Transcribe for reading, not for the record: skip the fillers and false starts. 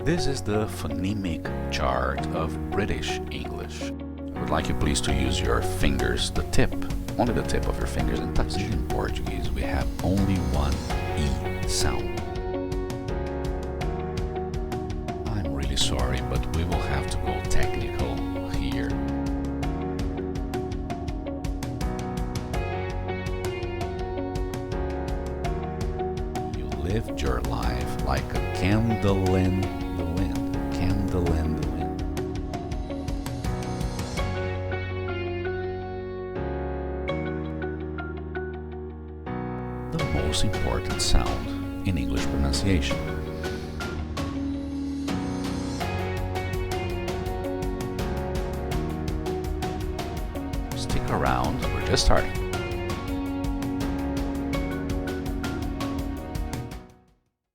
This is the phonemic chart of British English. I would like you please to use your fingers, the tip, only the tip of your fingers, and touch it. In Portuguese we have only one E sound. I'm really sorry, but we will have to go technical here. You lived your life like a candle in the wind. Candle in the wind. The most important sound in English pronunciation. Stick around, we're just starting.